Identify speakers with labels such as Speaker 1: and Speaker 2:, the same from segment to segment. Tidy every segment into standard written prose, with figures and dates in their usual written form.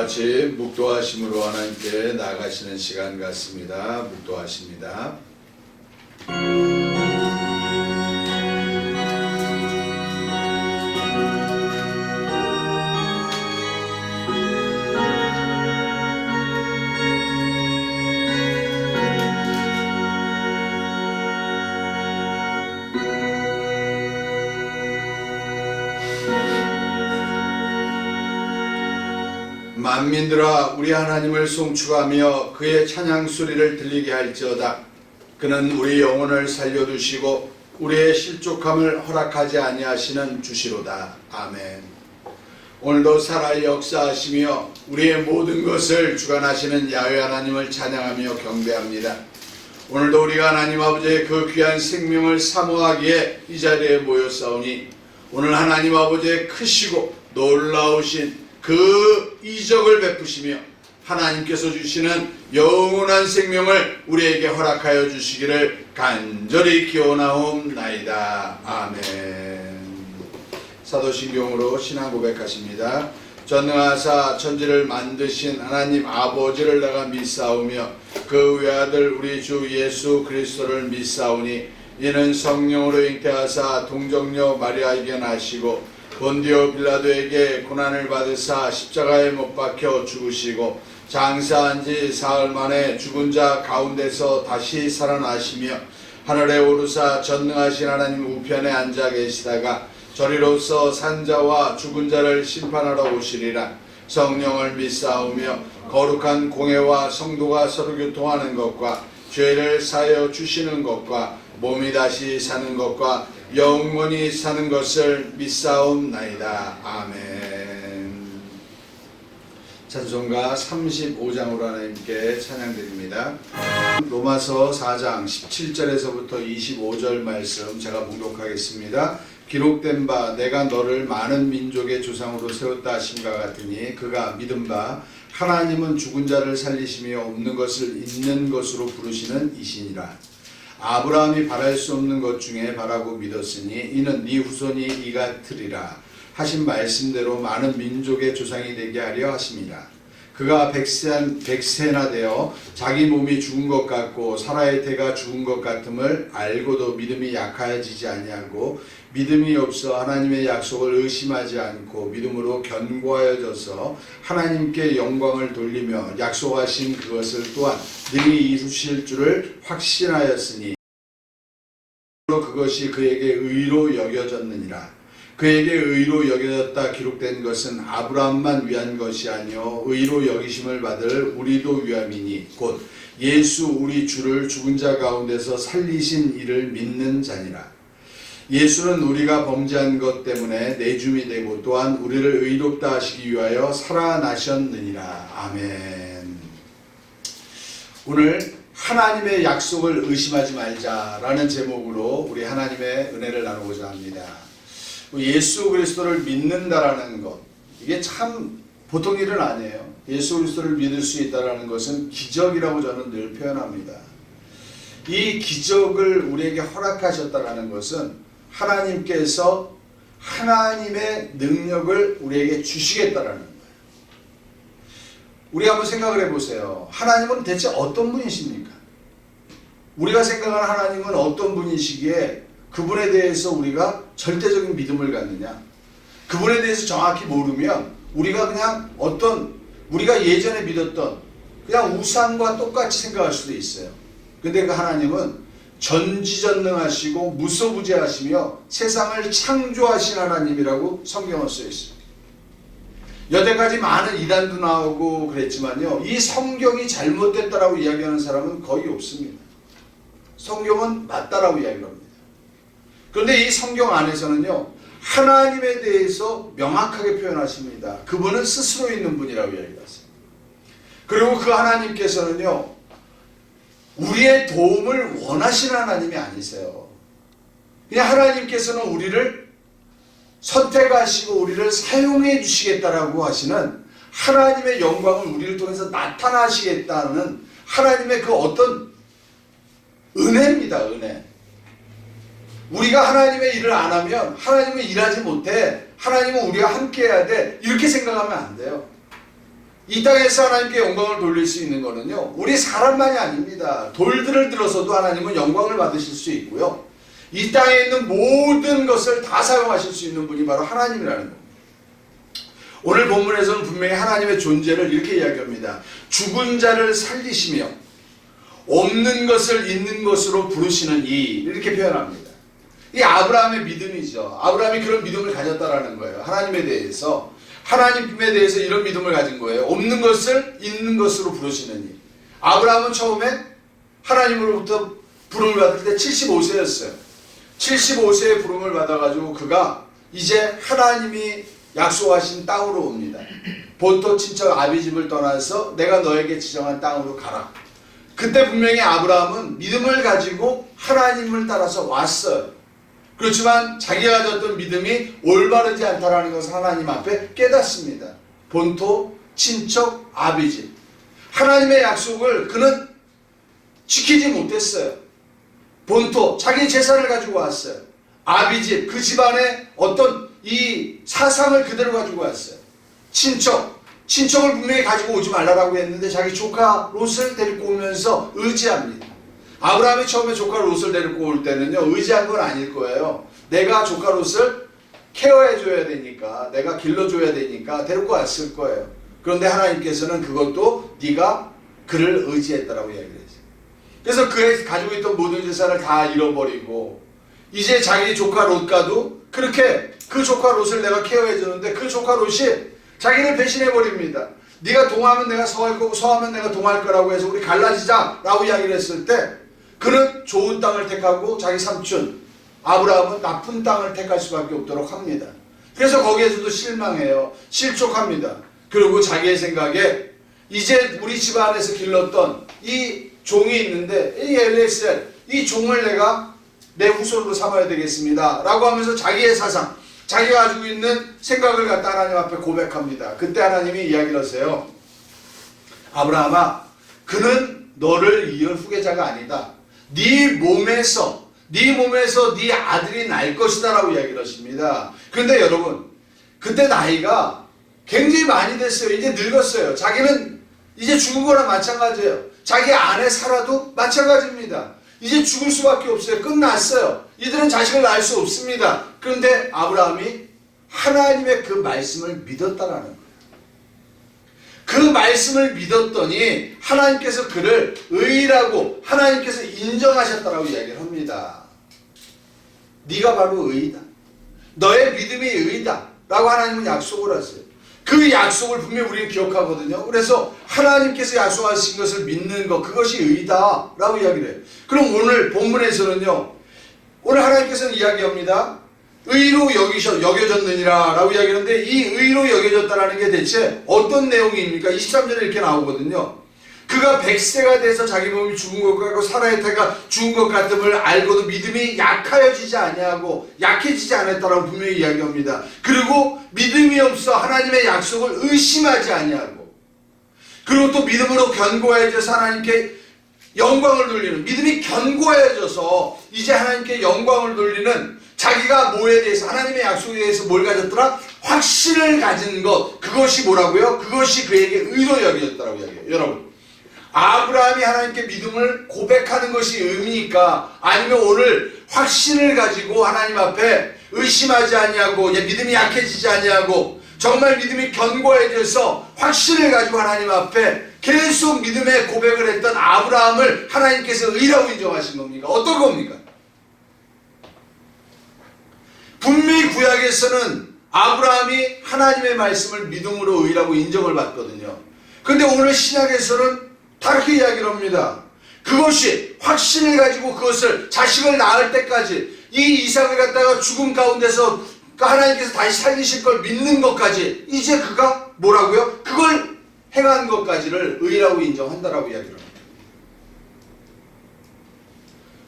Speaker 1: 같이 묵도하심으로 하나님께 나아가시는 시간 같습니다. 묵도하십니다. 만민들아 우리 하나님을 송축하며 그의 찬양 소리를 들리게 할지어다. 그는 우리 영혼을 살려두시고 우리의 실족함을 허락하지 아니하시는 주시로다. 아멘. 오늘도 살아 역사하시며 우리의 모든 것을 주관하시는 야훼 하나님을 찬양하며 경배합니다. 오늘도 우리가 하나님 아버지의 그 귀한 생명을 사모하기에 이 자리에 모였사오니 오늘 하나님 아버지의 크시고 놀라우신 그 이적을 베푸시며 하나님께서 주시는 영원한 생명을 우리에게 허락하여 주시기를 간절히 기원하옵나이다. 아멘. 사도신경으로 신앙 고백하십니다. 전능하사 천지를 만드신 하나님 아버지를 내가 믿사오며 그 외아들 우리 주 예수 그리스도를 믿사오니 이는 성령으로 잉태하사 동정녀 마리아에게 나시고 본디오 빌라도에게 고난을 받으사 십자가에 못 박혀 죽으시고 장사한 지 사흘 만에 죽은 자 가운데서 다시 살아나시며 하늘에 오르사 전능하신 하나님 우편에 앉아 계시다가 저리로서 산자와 죽은 자를 심판하러 오시리라. 성령을 믿사오며 거룩한 공회와 성도가 서로 교통하는 것과 죄를 사하여 주시는 것과 몸이 다시 사는 것과 영원히 사는 것을 믿사옵나이다. 아멘. 찬송가 35장으로 하나님께 찬양드립니다. 로마서 4장 17절에서부터 25절 말씀 제가 봉독하겠습니다. 기록된 바 내가 너를 많은 민족의 조상으로 세웠다 하심과 같으니 그가 믿은 바 하나님은 죽은 자를 살리시며 없는 것을 있는 것으로 부르시는 이시니라. 아브라함이 바랄 수 없는 것 중에 바라고 믿었으니 이는 네 후손이 이 같으리라 하신 말씀대로 많은 민족의 조상이 되게 하려 하심이라. 그가 백세나 되어 자기 몸이 죽은 것 같고 사라의 태가 죽은 것 같음을 알고도 믿음이 약해지지 아니하고 믿음이 없어 하나님의 약속을 의심하지 않고 믿음으로 견고하여져서 하나님께 영광을 돌리며 약속하신 그것을 또한 능히 이루실 줄을 확신하였으니 그것이 그에게 의로 여겨졌느니라. 그에게 의로 여겨졌다 기록된 것은 아브라함만 위한 것이 아니요 의로 여기심을 받을 우리도 위함이니 곧 예수 우리 주를 죽은 자 가운데서 살리신 이를 믿는 자니라. 예수는 우리가 범죄한 것 때문에 내줌이 되고 또한 우리를 의롭다 하시기 위하여 살아나셨느니라. 아멘. 오늘 하나님의 약속을 의심하지 말자라는 제목으로 우리 하나님의 은혜를 나누고자 합니다. 예수 그리스도를 믿는다라는 것, 이게 참 보통 일은 아니에요. 예수 그리스도를 믿을 수 있다라는 것은 기적이라고 저는 늘 표현합니다. 이 기적을 우리에게 허락하셨다라는 것은 하나님께서 하나님의 능력을 우리에게 주시겠다라는 거예요. 우리 한번 생각을 해보세요. 하나님은 대체 어떤 분이십니까? 우리가 생각하는 하나님은 어떤 분이시기에 그분에 대해서 우리가 절대적인 믿음을 갖느냐? 그분에 대해서 정확히 모르면 우리가 그냥 우리가 예전에 믿었던 그냥 우상과 똑같이 생각할 수도 있어요. 근데 그 하나님은 전지전능하시고 무소부재하시며 세상을 창조하신 하나님이라고 성경은 써 있습니다. 여태까지 많은 이단도 나오고 그랬지만요, 이 성경이 잘못됐다라고 이야기하는 사람은 거의 없습니다. 성경은 맞다라고 이야기를 합니다. 그런데 이 성경 안에서는요, 하나님에 대해서 명확하게 표현하십니다. 그분은 스스로 있는 분이라고 이야기하세요. 그리고 그 하나님께서는요, 우리의 도움을 원하시는 하나님이 아니세요. 그냥 하나님께서는 우리를 선택하시고 우리를 사용해 주시겠다라고 하시는 하나님의 영광을 우리를 통해서 나타나시겠다는 하나님의 그 어떤 은혜입니다. 은혜. 우리가 하나님의 일을 안 하면 하나님은 일하지 못해. 하나님은 우리가 함께 해야 돼. 이렇게 생각하면 안 돼요. 이 땅에서 하나님께 영광을 돌릴 수 있는 거는요, 우리 사람만이 아닙니다. 돌들을 들어서도 하나님은 영광을 받으실 수 있고요, 이 땅에 있는 모든 것을 다 사용하실 수 있는 분이 바로 하나님이라는 겁니다. 오늘 본문에서는 분명히 하나님의 존재를 이렇게 이야기합니다. 죽은 자를 살리시며 없는 것을 있는 것으로 부르시는 이, 이렇게 표현합니다. 이 아브라함의 믿음이죠. 아브라함이 그런 믿음을 가졌다라는 거예요. 하나님에 대해서 이런 믿음을 가진 거예요. 없는 것을 있는 것으로 부르시는 이. 아브라함은 처음에 하나님으로부터 부름을 받을 때 75세였어요. 75세의 부름을 받아가지고 그가 이제 하나님이 약속하신 땅으로 옵니다. 본토 친척 아비집을 떠나서 내가 너에게 지정한 땅으로 가라. 그때 분명히 아브라함은 믿음을 가지고 하나님을 따라서 왔어요. 그렇지만 자기가 가졌던 믿음이 올바르지 않다라는 것을 하나님 앞에 깨닫습니다. 본토 친척 아비집, 하나님의 약속을 그는 지키지 못했어요. 본토, 자기 재산을 가지고 왔어요. 아비집, 그 집안의 어떤 이 사상을 그대로 가지고 왔어요. 친척을 분명히 가지고 오지 말라고 했는데 자기 조카 롯을 데리고 오면서 의지합니다. 아브라함이 처음에 조카 롯을 데리고 올 때는요, 의지한 건 아닐 거예요. 내가 조카 롯을 케어해줘야 되니까, 내가 길러줘야 되니까 데리고 왔을 거예요. 그런데 하나님께서는 그것도 네가 그를 의지했다라고 이야기를 했어요. 그래서 그의 가지고 있던 모든 재산을 다 잃어버리고 이제 자기 조카 롯과도 그렇게 그 조카 롯을 내가 케어해주는데 그 조카 롯이 자기를 배신해버립니다. 네가 동하면 내가 서할 거고 서하면 내가 동할 거라고 해서 우리 갈라지자 라고 이야기를 했을 때 그는 좋은 땅을 택하고 자기 삼촌 아브라함은 나쁜 땅을 택할 수밖에 없도록 합니다. 그래서 거기에서도 실망해요. 실족합니다. 그리고 자기의 생각에 이제 우리 집안에서 길렀던 이 종이 있는데 이 엘리에셀, 이 종을 내가 내 후손으로 삼아야 되겠습니다 라고 하면서 자기의 사상, 자기가 가지고 있는 생각을 갖다 하나님 앞에 고백합니다. 그때 하나님이 이야기를 하세요. 아브라함아, 그는 너를 이을 후계자가 아니다. 네 몸에서 네 아들이 날 것이다 라고 이야기를 하십니다. 그런데 여러분, 그때 나이가 굉장히 많이 됐어요. 이제 늙었어요. 자기는 이제 죽은 거랑 마찬가지예요. 자기 아내 사라도 마찬가지입니다. 이제 죽을 수밖에 없어요. 끝났어요. 이들은 자식을 낳을 수 없습니다. 그런데 아브라함이 하나님의 그 말씀을 믿었다라는 거예요. 그 말씀을 믿었더니 하나님께서 그를 의라고 하나님께서 인정하셨다라고 이야기를 합니다. 네가 바로 의이다. 너의 믿음이 의이다 라고 하나님은 약속을 하세요. 그 약속을 분명히 우리는 기억하거든요. 그래서 하나님께서 약속하신 것을 믿는 것, 그것이 의이다 라고 이야기를 해요. 그럼 오늘 본문에서는요, 오늘 하나님께서는 이야기합니다. 의로 여겨졌느니라 라고 이야기하는데 이 의로 여겨졌다라는 게 대체 어떤 내용입니까? 23절에 이렇게 나오거든요. 그가 100세가 돼서 자기 몸이 죽은 것 같고 사라의 태가 죽은 것 같음을 알고도 믿음이 약해지지 않았다라고 분명히 이야기합니다. 그리고 믿음이 없어 하나님의 약속을 의심하지 아니하고, 그리고 또 믿음으로 견고해져서 하나님께 영광을 돌리는, 믿음이 견고해져서 이제 하나님께 영광을 돌리는, 자기가 뭐에 대해서, 하나님의 약속에 대해서 뭘 가졌더라? 확신을 가진 것. 그것이 뭐라고요? 그것이 그에게 의로 여겨졌다라고 이야기해요. 여러분, 아브라함이 하나님께 믿음을 고백하는 것이 의미니까, 아니면 오늘 확신을 가지고 하나님 앞에 의심하지 아니하고 믿음이 약해지지 아니하고 정말 믿음이 견고해져서 확신을 가지고 하나님 앞에 계속 믿음의 고백을 했던 아브라함을 하나님께서 의라고 인정하신 겁니까? 어떤 겁니까? 분명히 구약에서는 아브라함이 하나님의 말씀을 믿음으로 의라고 인정을 받거든요. 그런데 오늘 신약에서는 다르게 이야기를 합니다. 그것이 확신을 가지고 그것을 자식을 낳을 때까지 이 이삭을 갖다가 죽음 가운데서 하나님께서 다시 살리실 걸 믿는 것까지 이제 그가 뭐라고요? 그걸 행한 것까지를 의라고 인정한다라고 이야기를 합니다.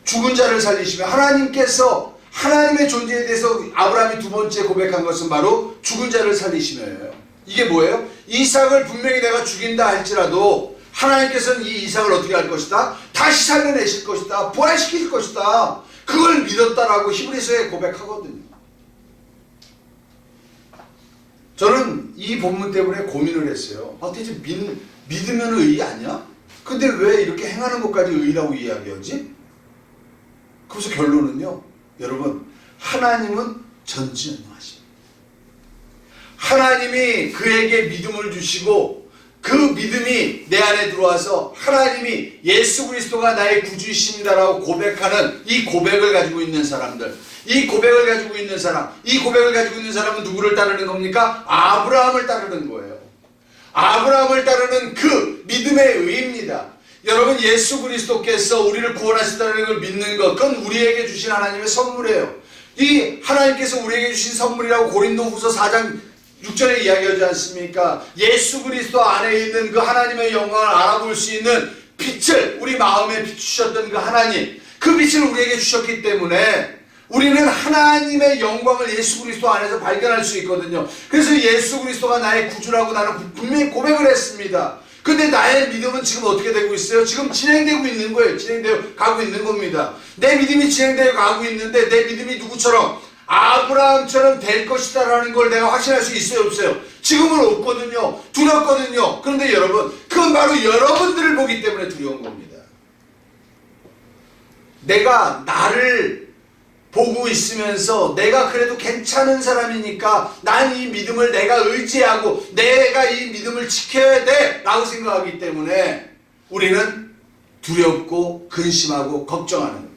Speaker 1: 죽은 자를 살리시며 하나님께서 하나님의 존재에 대해서 아브라함이 두 번째 고백한 것은 바로 죽은 자를 살리시며예요. 이게 뭐예요? 이삭을 분명히 내가 죽인다 할지라도 하나님께서는 이 이삭을 어떻게 할 것이다? 다시 살려내실 것이다. 부활시킬 것이다. 그걸 믿었다라고 히브리서에 고백하거든요. 저는 이 본문 때문에 고민을 했어요. 대체 믿으면 의 아니야? 근데 왜 이렇게 행하는 것까지 의라고 이야기하지? 그래서 결론은요, 여러분, 하나님은 전지전능하십니다. 하나님이 그에게 믿음을 주시고 그 믿음이 내 안에 들어와서 하나님이 예수 그리스도가 나의 구주이십니다라고 고백하는 이 고백을 가지고 있는 사람들, 이 고백을 가지고 있는 사람은 누구를 따르는 겁니까? 아브라함을 따르는 거예요. 아브라함을 따르는 그 믿음의 의입니다. 여러분, 예수 그리스도께서 우리를 구원하셨다는 걸 믿는 것, 그건 우리에게 주신 하나님의 선물이에요. 이 하나님께서 우리에게 주신 선물이라고 고린도후서 4장 6절에 이야기하지 않습니까? 예수 그리스도 안에 있는 그 하나님의 영광을 알아볼 수 있는 빛을 우리 마음에 비추셨던 그 하나님, 그 빛을 우리에게 주셨기 때문에 우리는 하나님의 영광을 예수 그리스도 안에서 발견할 수 있거든요. 그래서 예수 그리스도가 나의 구주라고 나는 분명히 고백을 했습니다. 근데 나의 믿음은 지금 어떻게 되고 있어요? 지금 진행되고 있는 거예요. 진행되어 가고 있는 겁니다. 내 믿음이 진행되어 가고 있는데 내 믿음이 누구처럼? 아브라함처럼 될 것이다 라는 걸 내가 확신할 수 있어요, 없어요? 지금은 없거든요. 두렵거든요. 그런데 여러분, 그건 바로 여러분들을 보기 때문에 두려운 겁니다. 내가 나를 보고 있으면서 내가 그래도 괜찮은 사람이니까 난 이 믿음을 내가 의지하고 내가 이 믿음을 지켜야 돼 라고 생각하기 때문에 우리는 두렵고 근심하고 걱정하는 겁니다.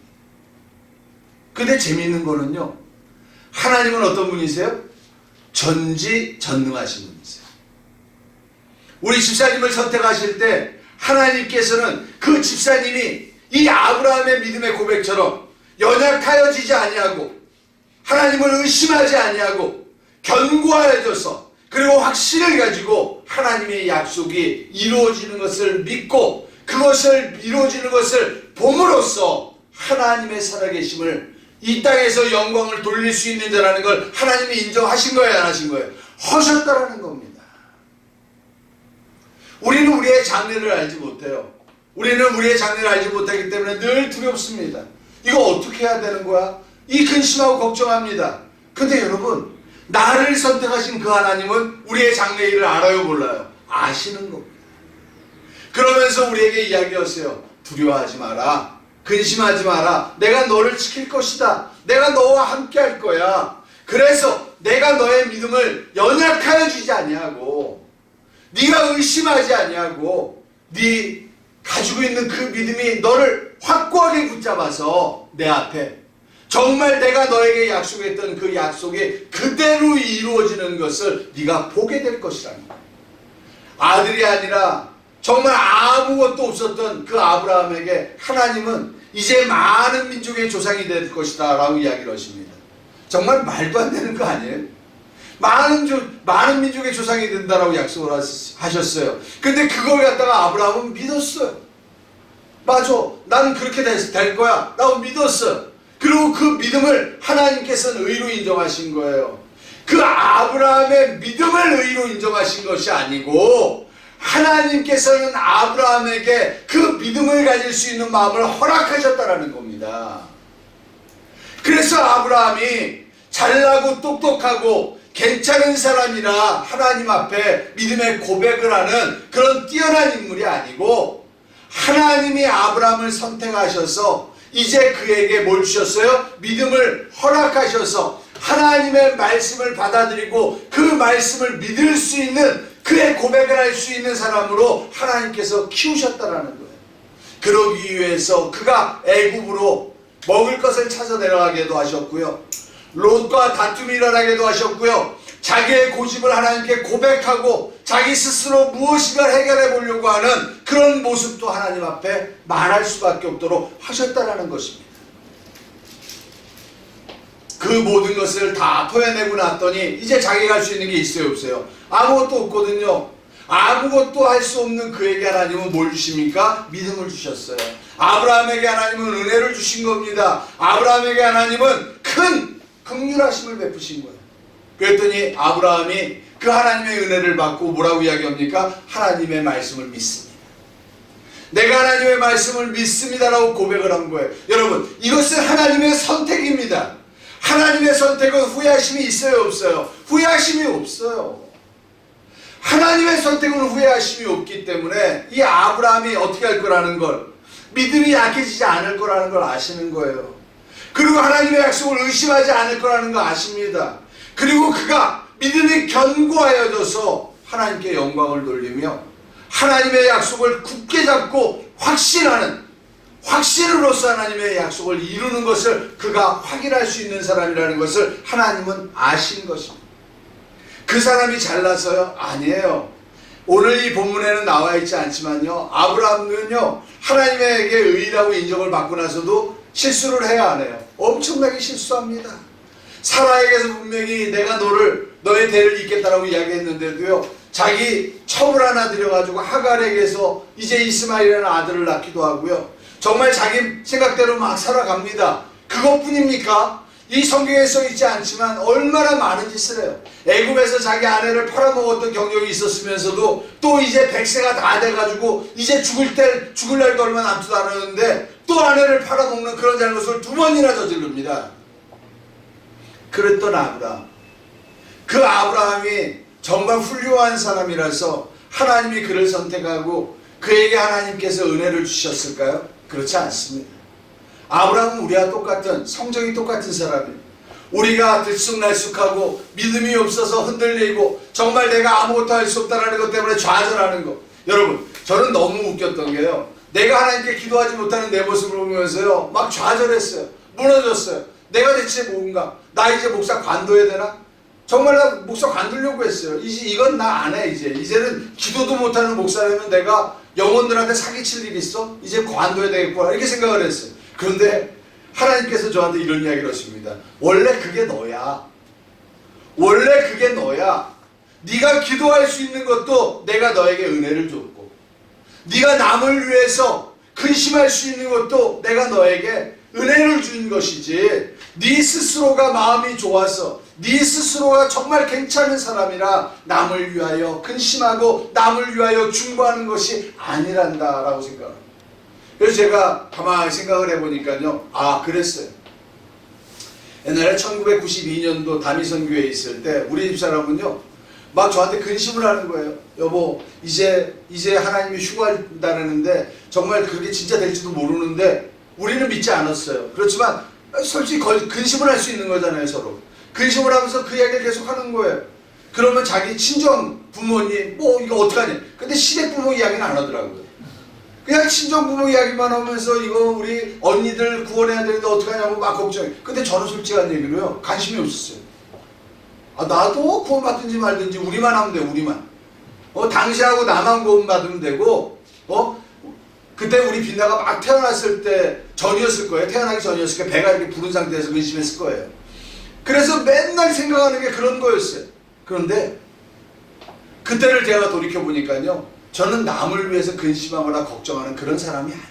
Speaker 1: 근데 재미있는 거는요, 하나님은 어떤 분이세요? 전지전능하신 분이세요. 우리 집사님을 선택하실 때 하나님께서는 그 집사님이 이 아브라함의 믿음의 고백처럼 연약하여지지 아니하고 하나님을 의심하지 아니하고 견고하여져서 그리고 확신을 가지고 하나님의 약속이 이루어지는 것을 믿고 그것을 이루어지는 것을 봄으로써 하나님의 살아계심을 이 땅에서 영광을 돌릴 수 있는 자라는 걸 하나님이 인정하신 거예요, 안 하신 거예요? 하셨다라는 겁니다. 우리는 우리의 장래를 알지 못해요. 우리는 우리의 장래를 알지 못하기 때문에 늘 두렵습니다. 이거 어떻게 해야 되는 거야? 이 근심하고 걱정합니다. 근데 여러분, 나를 선택하신 그 하나님은 우리의 장래일을 알아요, 몰라요? 아시는 겁니다. 그러면서 우리에게 이야기하세요. 두려워하지 마라. 근심하지 마라. 내가 너를 지킬 것이다. 내가 너와 함께 할 거야. 그래서 내가 너의 믿음을 연약하여 주지 아니하고 네가 의심하지 아니하고 네 가지고 있는 그 믿음이 너를 확고하게 붙잡아서 내 앞에 정말 내가 너에게 약속했던 그 약속이 그대로 이루어지는 것을 네가 보게 될 것이라는 거예요. 아들이 아니라 정말 아무것도 없었던 그 아브라함에게 하나님은 이제 많은 민족의 조상이 될 것이다 라고 이야기를 하십니다. 정말 말도 안 되는 거 아니에요? 많은 민족의 조상이 된다라고 약속을 하셨어요. 근데 그걸 갖다가 아브라함은 믿었어요. 맞아, 난 그렇게 될 거야 라고 믿었어요. 그리고 그 믿음을 하나님께서는 의로 인정하신 거예요. 그 아브라함의 믿음을 의로 인정하신 것이 아니고 하나님께서는 아브라함에게 그 믿음을 가질 수 있는 마음을 허락하셨다라는 겁니다. 그래서 아브라함이 잘나고 똑똑하고 괜찮은 사람이라 하나님 앞에 믿음의 고백을 하는 그런 뛰어난 인물이 아니고 하나님이 아브라함을 선택하셔서 이제 그에게 뭘 주셨어요? 믿음을 허락하셔서 하나님의 말씀을 받아들이고 그 말씀을 믿을 수 있는 그의 고백을 할 수 있는 사람으로 하나님께서 키우셨다라는 거예요. 그러기 위해서 그가 애굽으로 먹을 것을 찾아 내려가게도 하셨고요. 롯과 다툼이 일어나게도 하셨고요. 자기의 고집을 하나님께 고백하고 자기 스스로 무엇인가 해결해 보려고 하는 그런 모습도 하나님 앞에 말할 수밖에 없도록 하셨다라는 것입니다. 그 모든 것을 다 토해내고 났더니 이제 자기가 할 수 있는 게 있어요, 없어요? 아무것도 없거든요. 아무것도 할 수 없는 그에게 하나님은 뭘 주십니까? 믿음을 주셨어요. 아브라함에게 하나님은 은혜를 주신 겁니다. 아브라함에게 하나님은 큰 긍휼하심을 베푸신 거예요. 그랬더니 아브라함이 그 하나님의 은혜를 받고 뭐라고 이야기합니까? 하나님의 말씀을 믿습니다. 내가 하나님의 말씀을 믿습니다라고 고백을 한 거예요. 여러분, 이것은 하나님의 선택입니다. 하나님의 선택은 후회하심이 있어요, 없어요? 후회하심이 없어요. 하나님의 선택은 후회하심이 없기 때문에 이 아브라함이 어떻게 할 거라는 걸, 믿음이 약해지지 않을 거라는 걸 아시는 거예요. 그리고 하나님의 약속을 의심하지 않을 거라는 거 아십니다. 그리고 그가 믿음이 견고하여져서 하나님께 영광을 돌리며 하나님의 약속을 굳게 잡고 확신하는, 확신으로서 하나님의 약속을 이루는 것을 그가 확인할 수 있는 사람이라는 것을 하나님은 아신 것입니다. 그 사람이 잘나서요? 아니에요. 오늘 이 본문에는 나와 있지 않지만요, 아브라함은요 하나님에게 의인이라고 인정을 받고 나서도 실수를 해야 안 해요. 엄청나게 실수합니다. 사라에게서 분명히 내가 너의 대를 잇겠다라고 이야기했는데도요, 자기 첩을 하나 들여가지고 하갈에게서 이제 이스마엘이라는 아들을 낳기도 하고요, 정말 자기 생각대로 막 살아갑니다. 그것뿐입니까? 이 성경에 써 있지 않지만 얼마나 많은 짓을 해요. 애굽에서 자기 아내를 팔아먹었던 경력이 있었으면서도 또 이제 100세가 다 돼가지고 이제 죽을 날도 얼마 남지도 않았는데 또 아내를 팔아먹는 그런 잘못을 2번이나 저지릅니다. 그랬던 아브라함, 그 아브라함이 정말 훌륭한 사람이라서 하나님이 그를 선택하고 그에게 하나님께서 은혜를 주셨을까요? 그렇지 않습니다. 아브라함은 우리와 똑같은, 성정이 똑같은 사람이에요. 우리가 들쑥날쑥하고 믿음이 없어서 흔들리고 정말 내가 아무것도 할 수 없다는 것 때문에 좌절하는 것. 여러분, 저는 너무 웃겼던 게요, 내가 하나님께 기도하지 못하는 내 모습을 보면서요 막 좌절했어요. 무너졌어요. 내가 대체 뭔가, 나 이제 목사 관둬야 되나? 정말 나 목사 관두려고 했어요. 이건 나 안 해. 이제는 기도도 못하는 목사라면 내가 영혼들한테 사기칠 일이 있어? 이제 관둬야 되겠구나, 이렇게 생각을 했어요. 그런데 하나님께서 저한테 이런 이야기를 하십니다. 원래 그게 너야. 원래 그게 너야. 네가 기도할 수 있는 것도 내가 너에게 은혜를 줬고, 네가 남을 위해서 근심할 수 있는 것도 내가 너에게 은혜를 준 것이지, 네 스스로가 마음이 좋아서, 네 스스로가 정말 괜찮은 사람이라 남을 위하여 근심하고 남을 위하여 중보하는 것이 아니란다 라고 생각합니다. 그래서 제가 가만히 생각을 해보니까요, 그랬어요. 옛날에 1992년도 다미선교회에 있을 때 우리 집사람은요 막 저한테 근심을 하는 거예요. 여보, 이제 하나님이 휴가한다는데 정말 그게 진짜 될지도 모르는데 우리는 믿지 않았어요. 그렇지만 솔직히 근심을 할 수 있는 거잖아요. 서로 근심을 하면서 그 이야기를 계속 하는 거예요. 그러면 자기 친정 부모님 이거 어떡하냐, 근데 시댁 부모 이야기는 안 하더라고요. 그냥 친정 부모 이야기만 하면서 이거 우리 언니들 구원해야 되는데 어떡하냐고 막 걱정해. 근데 저는 솔직한 얘기로요, 관심이 없었어요. 나도 구원받든지 말든지 우리만 하면 돼. 우리만. 당신하고 나만 구원받으면 되고, 그때 우리 빛나가 막 태어났을 때 전이었을 거예요. 태어나기 전이었을 거예요. 배가 이렇게 부른 상태에서 근심했을 거예요. 그래서 맨날 생각하는 게 그런 거였어요. 그런데 그때를 제가 돌이켜보니까요, 저는 남을 위해서 근심하거나 걱정하는 그런 사람이 아니에요.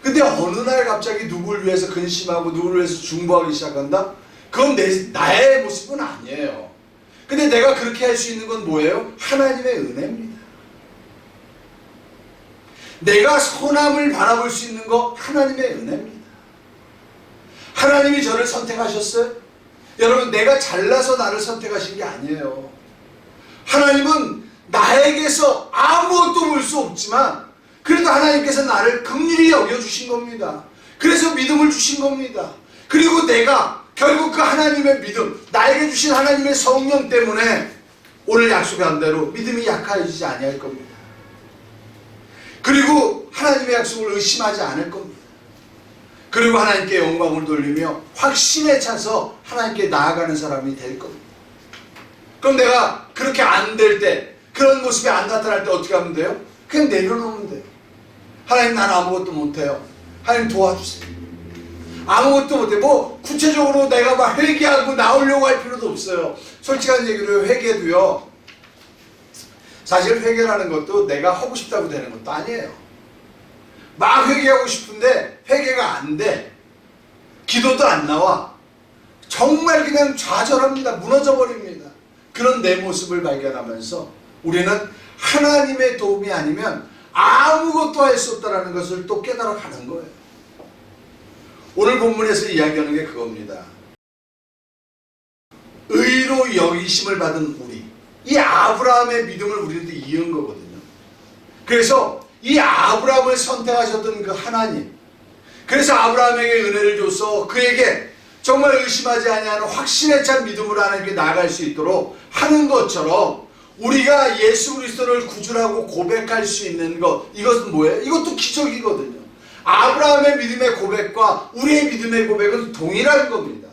Speaker 1: 근데 어느 날 갑자기 누구를 위해서 근심하고 누구를 위해서 중보하기 시작한다? 그건 나의 모습은 아니에요. 근데 내가 그렇게 할 수 있는 건 뭐예요? 하나님의 은혜입니다. 내가 선함을 바라볼 수 있는 거 하나님의 은혜입니다. 하나님이 저를 선택하셨어요? 여러분, 내가 잘나서 나를 선택하신 게 아니에요. 하나님은 나에게서 아무것도 볼 수 없지만 그래도 하나님께서 나를 긍휼히 여겨주신 겁니다. 그래서 믿음을 주신 겁니다. 그리고 내가 결국 그 하나님의 믿음, 나에게 주신 하나님의 성령 때문에 오늘 약속한 대로 믿음이 약해지지 아니할 겁니다. 그리고 하나님의 약속을 의심하지 않을 겁니다. 그리고 하나님께 영광을 돌리며 확신에 차서 하나님께 나아가는 사람이 될 겁니다. 그럼 내가 그렇게 안 될 때, 그런 모습이 안 나타날 때 어떻게 하면 돼요? 그냥 내려놓으면 돼요. 하나님, 나는 아무것도 못해요. 하나님 도와주세요. 아무것도 못해. 구체적으로 내가 막 회개하고 나오려고 할 필요도 없어요. 솔직한 얘기로 회개도요, 사실 회개라는 것도 내가 하고 싶다고 되는 것도 아니에요. 막 회개하고 싶은데 회개가 안 돼. 기도도 안 나와. 정말 그냥 좌절합니다. 무너져 버립니다. 그런 내 모습을 발견하면서 우리는 하나님의 도움이 아니면 아무것도 할 수 없다는 것을 또 깨달아 가는 거예요. 오늘 본문에서 이야기하는 게 그겁니다. 의로 여기심을 받은 우리, 이 아브라함의 믿음을 우리한테 이은 거거든요. 그래서 이 아브라함을 선택하셨던 그 하나님, 그래서 아브라함에게 은혜를 줘서 그에게 정말 의심하지 아니하는 확신에 찬 믿음으로 하나님께 나아갈 수 있도록 하는 것처럼 우리가 예수 그리스도를 구주라고 고백할 수 있는 것, 이것은 뭐예요? 이것도 기적이거든요. 아브라함의 믿음의 고백과 우리의 믿음의 고백은 동일한 겁니다.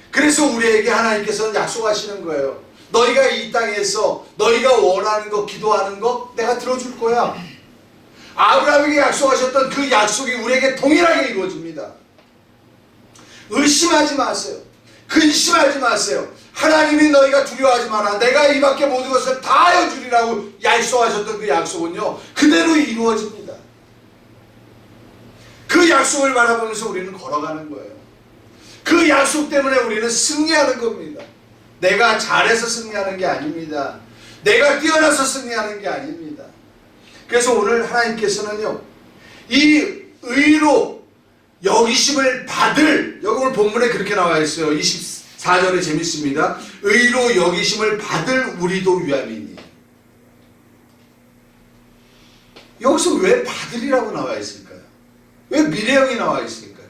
Speaker 1: 그래서 우리에게 하나님께서는 약속하시는 거예요. 너희가 이 땅에서 너희가 원하는 거, 기도하는 거 내가 들어줄 거야. 아브라함에게 약속하셨던 그 약속이 우리에게 동일하게 이루어집니다. 의심하지 마세요. 근심하지 마세요. 하나님이 너희가 두려워하지 마라. 내가 이 밖에 모든 것을 다 하여 주리라고 약속하셨던 그 약속은요, 그대로 이루어집니다. 그 약속을 바라보면서 우리는 걸어가는 거예요. 그 약속 때문에 우리는 승리하는 겁니다. 내가 잘해서 승리하는 게 아닙니다. 내가 뛰어나서 승리하는 게 아닙니다. 그래서 오늘 하나님께서는요, 이 의로 여기심을 받을, 여기 오늘 본문에 그렇게 나와 있어요. 24절에 재밌습니다. 의로 여기심을 받을 우리도 유함이니. 여기서 왜 받으리라고 나와 있을까요? 왜 미래형이 나와 있을까요?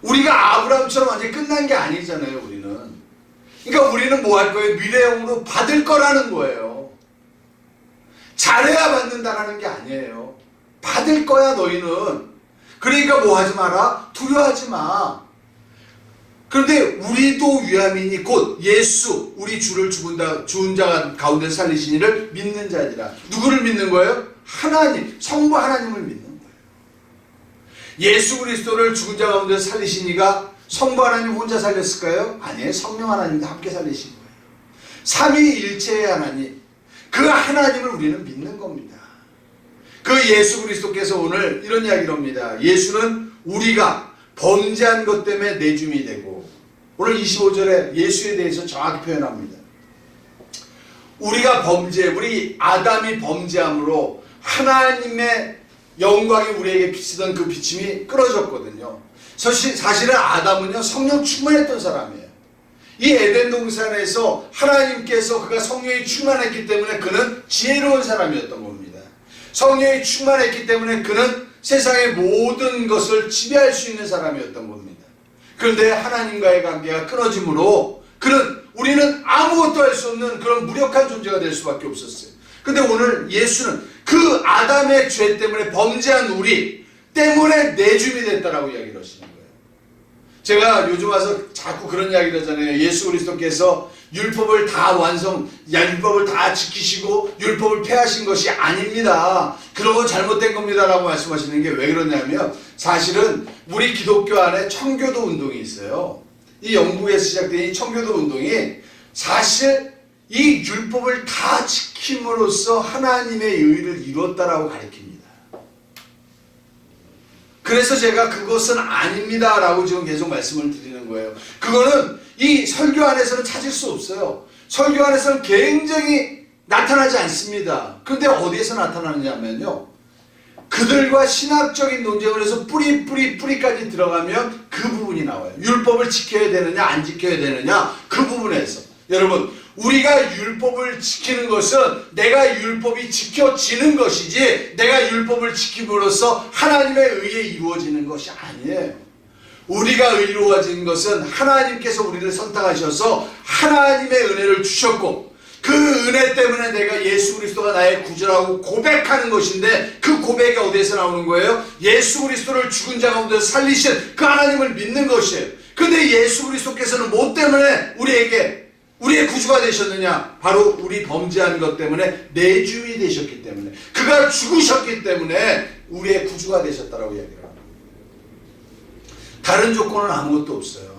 Speaker 1: 우리가 아브라함처럼 완전히 끝난 게 아니잖아요, 우리는. 그러니까 우리는 뭐 할 거예요? 미래형으로 받을 거라는 거예요. 잘해야 받는다라는 게 아니에요. 받을 거야, 너희는. 그러니까 뭐 하지 마라? 두려워하지 마. 그런데 우리도 유함이니 곧 예수, 우리 주를 죽은 자 가운데 살리신 이를 믿는 자니라. 누구를 믿는 거예요? 하나님, 성부 하나님을 믿는 거예요. 예수 그리스도를 죽은 자 가운데 살리신 이가 성부 하나님 혼자 살렸을까요? 아니에요. 성령 하나님도 함께 살리신 거예요. 삼위일체의 하나님, 그 하나님을 우리는 믿는 겁니다. 그 예수 그리스도께서 오늘 이런 이야기를 합니다. 예수는 우리가 범죄한 것 때문에 내줌이 되고, 오늘 25절에 예수에 대해서 정확히 표현합니다. 우리가 우리 아담이 범죄함으로 하나님의 영광이 우리에게 비치던 그 비침이 끊어졌거든요. 사실은 아담은요, 성령 충만했던 사람이에요. 이 에덴 동산에서 하나님께서 그가 성령이 충만했기 때문에 그는 지혜로운 사람이었던 겁니다. 성령이 충만했기 때문에 그는 세상의 모든 것을 지배할 수 있는 사람이었던 겁니다. 그런데 하나님과의 관계가 끊어짐으로 우리는 아무것도 할 수 없는 그런 무력한 존재가 될 수밖에 없었어요. 근데 오늘 예수는 그 아담의 죄 때문에 범죄한 우리 때문에 내줌이 됐다라고 이야기를 하시는 거예요. 제가 요즘 와서 자꾸 그런 이야기를 하잖아요. 예수 그리스도께서 율법을 다 지키시고 율법을 폐하신 것이 아닙니다. 그러고 잘못된 겁니다 라고 말씀하시는 게 왜 그러냐면, 사실은 우리 기독교 안에 청교도 운동이 있어요. 이 영국에서 시작된 이 청교도 운동이 사실 이 율법을 다 지킴으로써 하나님의 의를 이루었다라고 가르칩니다. 그래서 제가 그것은 아닙니다 라고 지금 계속 말씀을 드리는 거예요. 그거는 이 설교 안에서는 찾을 수 없어요. 설교 안에서는 굉장히 나타나지 않습니다. 그런데 어디에서 나타나느냐면요, 그들과 신학적인 논쟁을 해서 뿌리까지 들어가면 그 부분이 나와요. 율법을 지켜야 되느냐 안 지켜야 되느냐, 그 부분에서. 여러분, 우리가 율법을 지키는 것은 내가 율법이 지켜지는 것이지 내가 율법을 지킴으로써 하나님의 의에 이루어지는 것이 아니에요. 우리가 의로워진 것은 하나님께서 우리를 선택하셔서 하나님의 은혜를 주셨고, 그 은혜 때문에 내가 예수 그리스도가 나의 구주라고 고백하는 것인데, 그 고백이 어디에서 나오는 거예요? 예수 그리스도를 죽은 자 가운데 살리신 그 하나님을 믿는 것이에요. 근데 예수 그리스도께서는 뭐 때문에 우리의 구주가 되셨느냐? 바로 우리 범죄한 것 때문에 내주이 되셨기 때문에, 그가 죽으셨기 때문에 우리의 구주가 되셨다라고 이야기를 합니다. 다른 조건은 아무것도 없어요.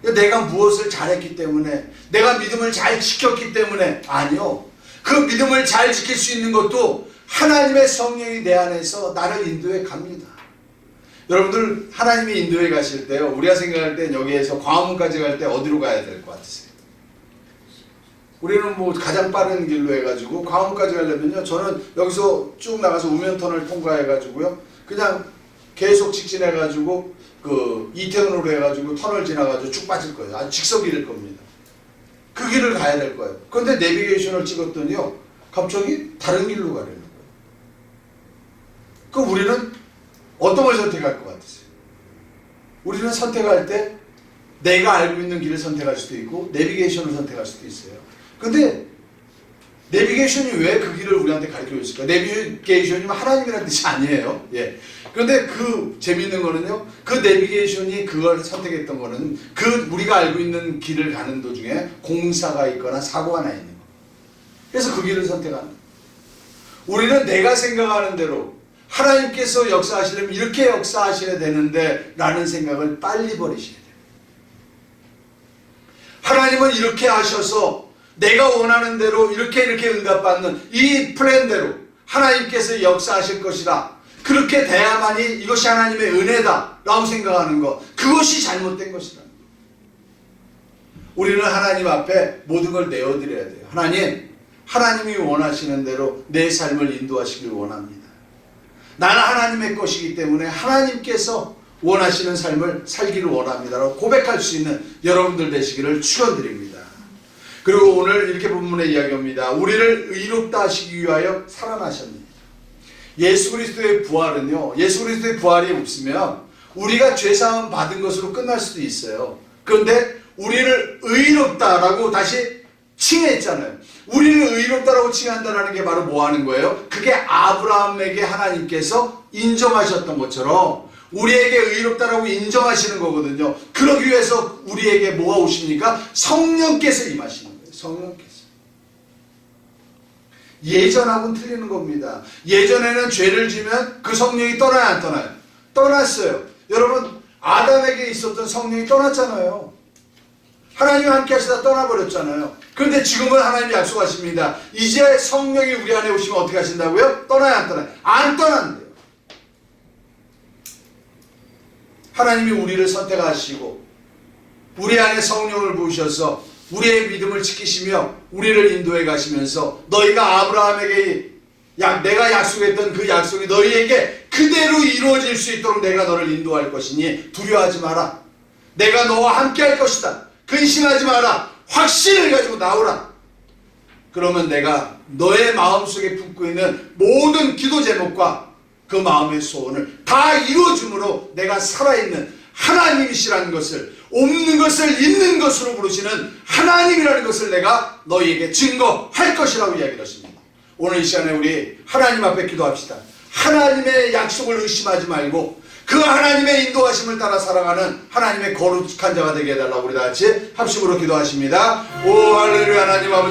Speaker 1: 내가 무엇을 잘했기 때문에, 내가 믿음을 잘 지켰기 때문에, 아니요. 그 믿음을 잘 지킬 수 있는 것도 하나님의 성령이 내 안에서 나를 인도해 갑니다. 여러분들 하나님이 인도해 가실 때요, 우리가 생각할 때 여기에서 광화문까지 갈 때 어디로 가야 될 것 같으세요? 우리는 뭐 가장 빠른 길로 해가지고 광화문까지 가려면요, 저는 여기서 쭉 나가서 우면터널 통과해가지고요, 그냥 계속 직진해가지고 그 이태원으로 해가지고 터널 지나가지고 쭉 빠질 거예요. 아주 직선길일 겁니다. 그 길을 가야 될 거예요. 그런데 내비게이션을 찍었더니요, 갑자기 다른 길로 가려는 거예요. 그럼 우리는 어떤 걸 선택할 것 같으세요? 우리는 선택할 때 내가 알고 있는 길을 선택할 수도 있고 내비게이션을 선택할 수도 있어요. 근데 내비게이션이 왜 그 길을 우리한테 가르쳐 줬을까? 내비게이션이 하나님이라는 뜻이 아니에요. 예. 그런데 그 재밌는 거는요, 그 내비게이션이 그걸 선택했던 거는 그 우리가 알고 있는 길을 가는 도중에 공사가 있거나 사고가 나 있는 거. 그래서 그 길을 선택하는 거예요. 우리는 내가 생각하는 대로 하나님께서 역사하시려면 이렇게 역사하셔야 되는데 라는 생각을 빨리 버리셔야 돼요. 하나님은 이렇게 하셔서 내가 원하는 대로 이렇게 응답받는 이 플랜대로 하나님께서 역사하실 것이다. 그렇게 돼야만이 이것이 하나님의 은혜다 라고 생각하는 것, 그것이 잘못된 것이다. 우리는 하나님 앞에 모든 걸 내어드려야 돼요. 하나님이 원하시는 대로 내 삶을 인도하시길 원합니다. 나는 하나님의 것이기 때문에 하나님께서 원하시는 삶을 살기를 원합니다 라고 고백할 수 있는 여러분들 되시기를 축원드립니다. 그리고 오늘 이렇게 본문에 이야기합니다. 우리를 의롭다 하시기 위하여 살아나셨습니다. 예수 그리스도의 부활은요, 예수 그리스도의 부활이 없으면 우리가 죄사함 받은 것으로 끝날 수도 있어요. 그런데 우리를 의롭다라고 다시 칭했잖아요. 우리를 의롭다라고 칭한다는 게 바로 뭐 하는 거예요? 그게 아브라함에게 하나님께서 인정하셨던 것처럼 우리에게 의롭다라고 인정하시는 거거든요. 그러기 위해서 우리에게 뭐가 오십니까? 성령께서 임하시는 거예요. 성령께서. 예전하고는 틀리는 겁니다. 예전에는 죄를 지면 그 성령이 떠나야 안 떠나요? 떠났어요. 여러분, 아담에게 있었던 성령이 떠났잖아요. 하나님이 함께 하시다 떠나버렸잖아요. 그런데 지금은 하나님이 약속하십니다. 이제 성령이 우리 안에 오시면 어떻게 하신다고요? 떠나야 안 떠나요? 안 떠난대요. 하나님이 우리를 선택하시고 우리 안에 성령을 부으셔서 우리의 믿음을 지키시며 우리를 인도해 가시면서 너희가 아브라함에게 내가 약속했던 그 약속이 너희에게 그대로 이루어질 수 있도록 내가 너를 인도할 것이니 두려워하지 마라. 내가 너와 함께 할 것이다. 근심하지 마라. 확신을 가지고 나오라. 그러면 내가 너의 마음속에 품고 있는 모든 기도 제목과 그 마음의 소원을 다 이루어줌으로 내가 살아있는 하나님이시라는 것을, 없는 것을 있는 것으로 부르시는 하나님이라는 것을 내가 너희에게 증거할 것이라고 이야기를 했습니다. 오늘 이 시간에 우리 하나님 앞에 기도합시다. 하나님의 약속을 의심하지 말고 그 하나님의 인도하심을 따라 살아가는 하나님의 거룩한 자가 되게 해달라고 우리 다 같이 합심으로 기도하십니다. 오 할렐루야. 하나님 아버지